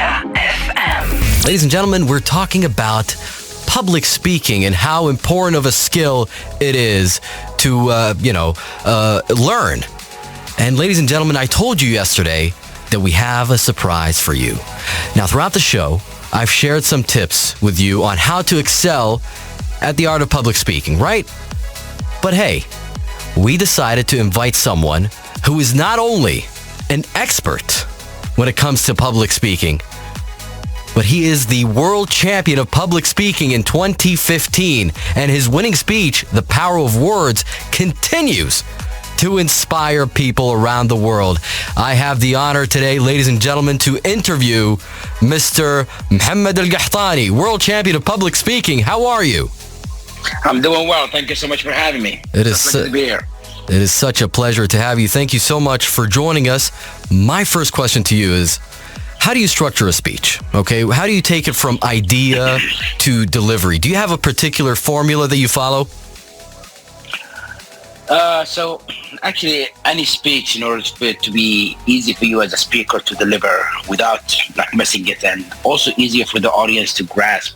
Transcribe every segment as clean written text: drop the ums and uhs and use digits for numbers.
AlUla FM. Ladies and gentlemen, we're talking about public speaking and how important of a skill it is to, learn. And ladies and gentlemen, I told you yesterday that we have a surprise for you. Now, throughout the show, I've shared some tips with you on how to excel at the art of public speaking, right? But hey, we decided to invite someone who is not only an expert when it comes to public speaking, but he is the world champion of public speaking in 2015, and his winning speech, The Power of Words, continues to inspire people around the world. I have the honor today, ladies and gentlemen, to interview Mr. Mohammed AlQahtani, world champion of public speaking. How are you? I'm doing well. Thank you so much for having me. It's a pleasure to be here. It is such a pleasure to have you. Thank you so much for joining us. My first question to you is, how do you structure a speech? Okay, how do you take it from idea to delivery? Do you have a particular formula that you follow? So actually, any speech, in order for it to be easy for you as a speaker to deliver without missing it, and also easier for the audience to grasp,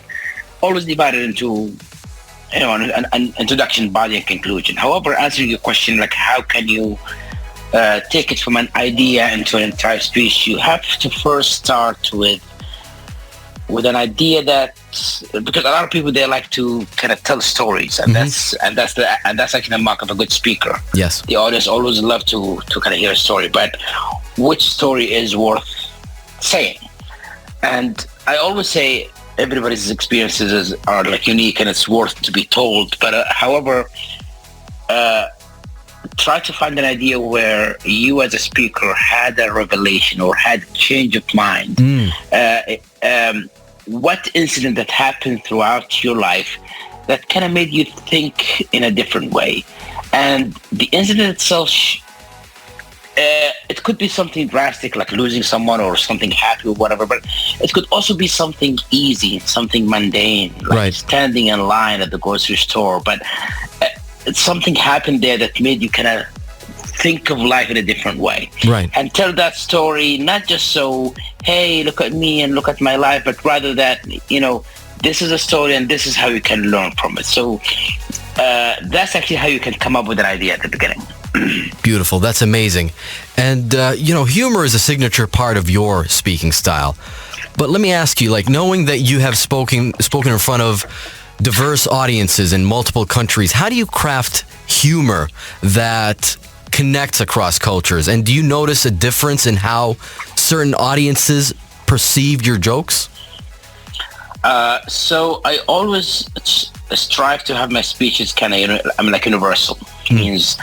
always divided into an introduction, body, and conclusion. However, answering your question, like how can you take it from an idea into an entire speech, you have to first start with an idea that, because a lot of people, they like to kind of tell stories, and that's actually the mark of a good speaker. Yes, the audience always love to kind of hear a story, but which story is worth saying? And I always say everybody's experiences are like unique and it's worth to be told. But however, try to find an idea where you as a speaker had a revelation or had a change of mind. What incident that happened throughout your life that kind of made you think in a different way? And the incident itself, it could be something drastic like losing someone or something happy or whatever, but it could also be something easy, something mundane, like standing in line at the grocery store. But something happened there that made you kind of think of life in a different way. Right. And tell that story, not just so, hey, look at me and look at my life, but rather that, this is a story and this is how you can learn from it. So that's actually how you can come up with an idea at the beginning. Beautiful. That's amazing. And, humor is a signature part of your speaking style. But let me ask you, knowing that you have spoken in front of diverse audiences in multiple countries, how do you craft humor that connects across cultures? And do you notice a difference in how certain audiences perceive your jokes? So I always strive to have my speeches kind of, universal. Means,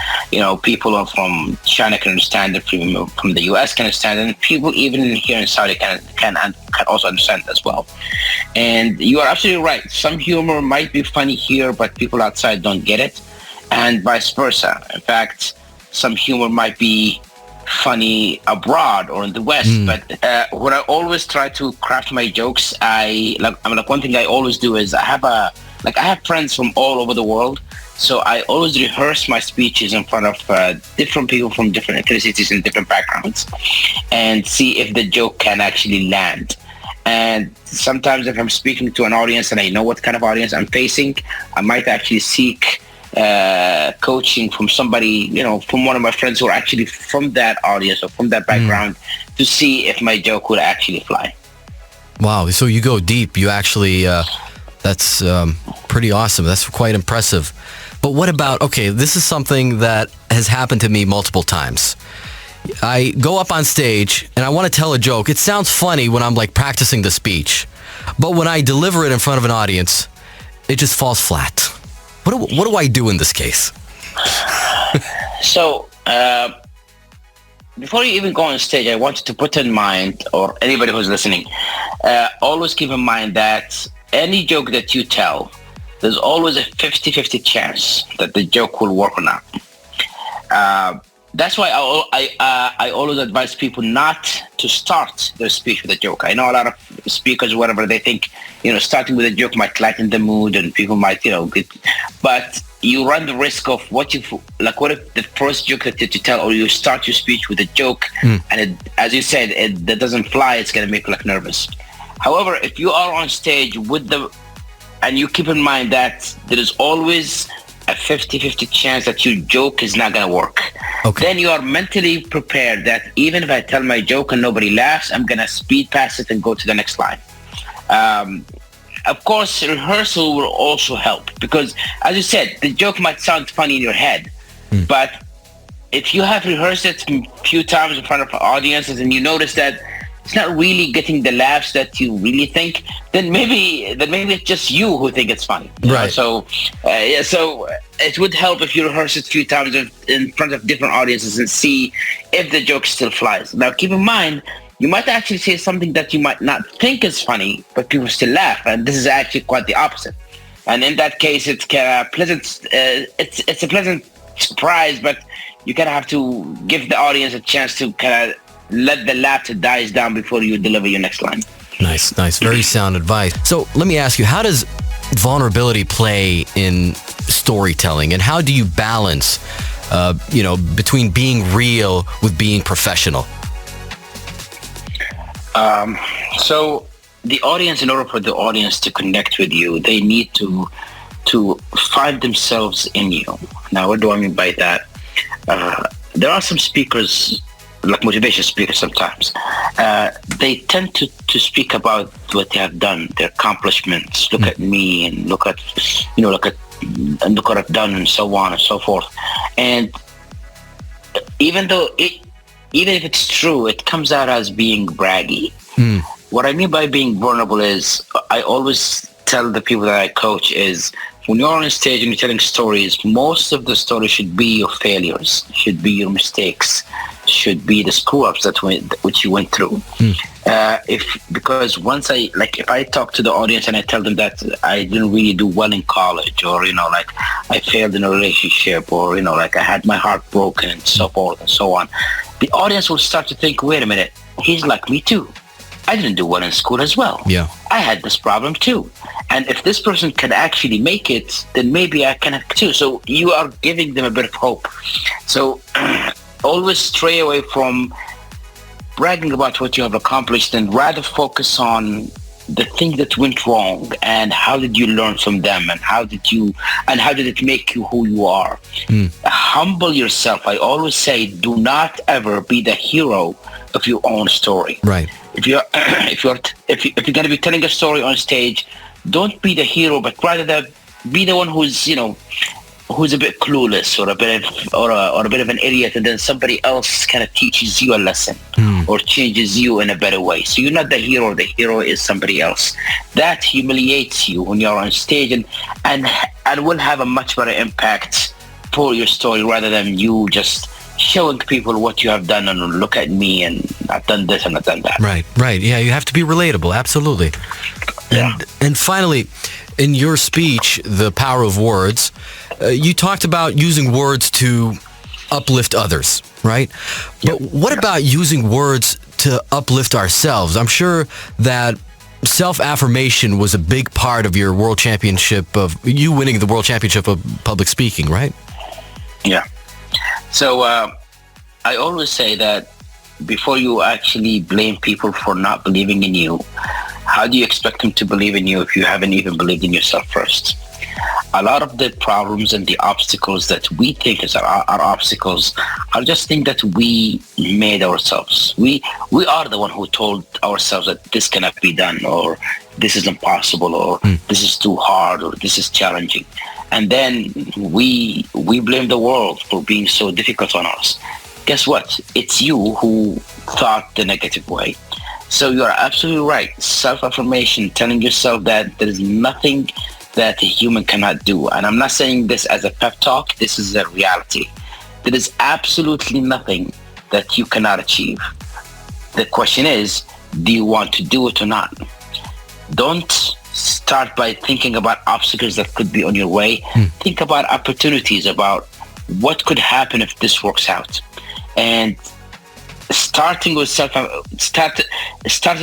people from China can understand it, people from the US can understand it, and people even here in Saudi can also understand it as well. And you are absolutely right. Some humor might be funny here, but people outside don't get it, and vice versa. In fact, some humor might be funny abroad or in the West, but when I always try to craft my jokes, one thing I always do is I have friends from all over the world. So I always rehearse my speeches in front of different people from different ethnicities and different backgrounds and see if the joke can actually land. And sometimes if I'm speaking to an audience and I know what kind of audience I'm facing, I might actually seek coaching from somebody, from one of my friends who are actually from that audience or from that background to see if my joke would actually fly. Wow. So you go deep. You actually, that's pretty awesome. That's quite impressive. But what about, this is something that has happened to me multiple times. I go up on stage and I want to tell a joke. It sounds funny when I'm practicing the speech, but when I deliver it in front of an audience, it just falls flat. What do I do in this case? So, before you even go on stage, I want you to put in mind, or anybody who's listening, always keep in mind that any joke that you tell, there's always a 50-50 chance that the joke will work or not. That's why I always advise people not to start their speech with a joke. I know a lot of speakers, whatever, they think, starting with a joke might lighten the mood and people might, but you run the risk of what if the first joke that you tell, or you start your speech with a joke, and as you said, that doesn't fly, it's going to make you nervous. However, if you are on stage and you keep in mind that there is always a 50-50 chance that your joke is not going to work, then you are mentally prepared that even if I tell my joke and nobody laughs, I'm going to speed past it and go to the next line. Of course, rehearsal will also help, because, as you said, the joke might sound funny in your head, but if you have rehearsed it a few times in front of audiences and you notice that it's not really getting the laughs that you really think, then maybe it's just you who think it's funny. Right. So it would help if you rehearse it a few times in front of different audiences and see if the joke still flies. Now, keep in mind, you might actually say something that you might not think is funny, but people still laugh, and this is actually quite the opposite. And in that case, it's kind of pleasant. It's a pleasant surprise, but you kind of have to give the audience a chance to kind of let the laughter dies down before you deliver your next line. Nice. Very sound advice. So let me ask you, how does vulnerability play in storytelling, and how do you balance, between being real with being professional? So the audience, in order for the audience to connect with you, they need to find themselves in you. Now, what do I mean by that? There are some speakers, like motivation speakers sometimes, they tend to speak about what they have done, their accomplishments. Look at me, and look at what I've done, and so on and so forth. And even if it's true, it comes out as being braggy. What I mean by being vulnerable is, I always tell the people that I coach is, when you're on stage and you're telling stories, most of the story should be your failures, should be your mistakes, should be the screw-ups which you went through. Because once if I talk to the audience and I tell them that I didn't really do well in college, or I failed in a relationship, or I had my heart broken, and so forth and so on, the audience will start to think, wait a minute, he's like me too. I didn't do well in school as well. Yeah, I had this problem too. And if this person can actually make it, then maybe I can too. So you are giving them a bit of hope. So always stray away from bragging about what you have accomplished, and rather focus on the thing that went wrong, and how did you learn from them, and how did it make you who you are. Humble yourself. I always say, do not ever be the hero of your own story. Right. If you're going to be telling a story on stage, don't be the hero, but rather be the one who's a bit clueless, or a bit of an idiot, and then somebody else kind of teaches you a lesson or changes you in a better way. So you're not the hero. The hero is somebody else. That humiliates you when you're on stage, and will have a much better impact for your story, rather than you just showing people what you have done, and look at me, and I've done this and I've done that. Right. Yeah, you have to be relatable. Absolutely. Yeah. And finally, in your speech, The Power of Words, you talked about using words to uplift others, right? But what about using words to uplift ourselves? I'm sure that self-affirmation was a big part of your world championship, of you winning the world championship of public speaking, right? Yeah. So I always say that before you actually blame people for not believing in you, how do you expect them to believe in you if you haven't even believed in yourself first? A lot of the problems and the obstacles that we think is our obstacles are just things that we made ourselves. We are the one who told ourselves that this cannot be done, or this is impossible, or this is too hard, or this is challenging. And then we blame the world for being so difficult on us. Guess what? It's you who thought the negative way. So you're absolutely right. Self-affirmation, telling yourself that there is nothing that a human cannot do. And I'm not saying this as a pep talk. This is a reality. There is absolutely nothing that you cannot achieve. The question is, do you want to do it or not? Don't start by thinking about obstacles that could be on your way. Think about opportunities, about what could happen if this works out. And starting with starting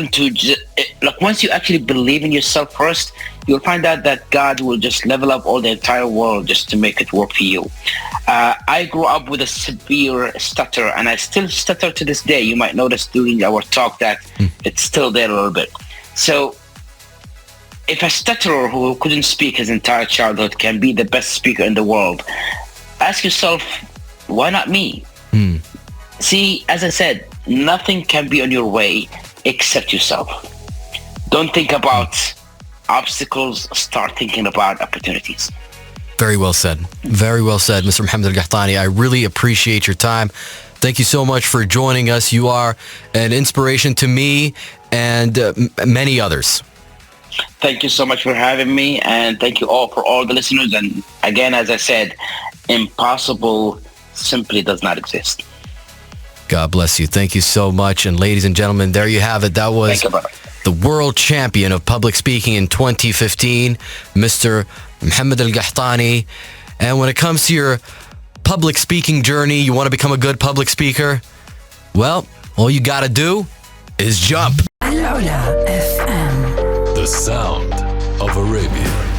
to like once you actually believe in yourself first, you'll find out that God will just level up all the entire world just to make it work for you. I grew up with a severe stutter, and I still stutter to this day. You might notice during our talk that it's still there a little bit. So if a stutterer who couldn't speak his entire childhood can be the best speaker in the world, ask yourself, why not me? See, as I said, nothing can be on your way except yourself. Don't think about obstacles, start thinking about opportunities. Very well said. Very well said, Mr. Mohammed AlQahtani. I really appreciate your time. Thank you so much for joining us. You are an inspiration to me and many others. Thank you so much for having me, and thank you all for all the listeners. And again, as I said, impossible simply does not exist. God bless you. Thank you so much. And ladies and gentlemen, there you have it. That was the world champion of public speaking in 2015, Mr. Mohammed AlQahtani. And when it comes to your public speaking journey, you want to become a good public speaker? Well, all you got to do is jump. AlUla FM. The sound of Arabia.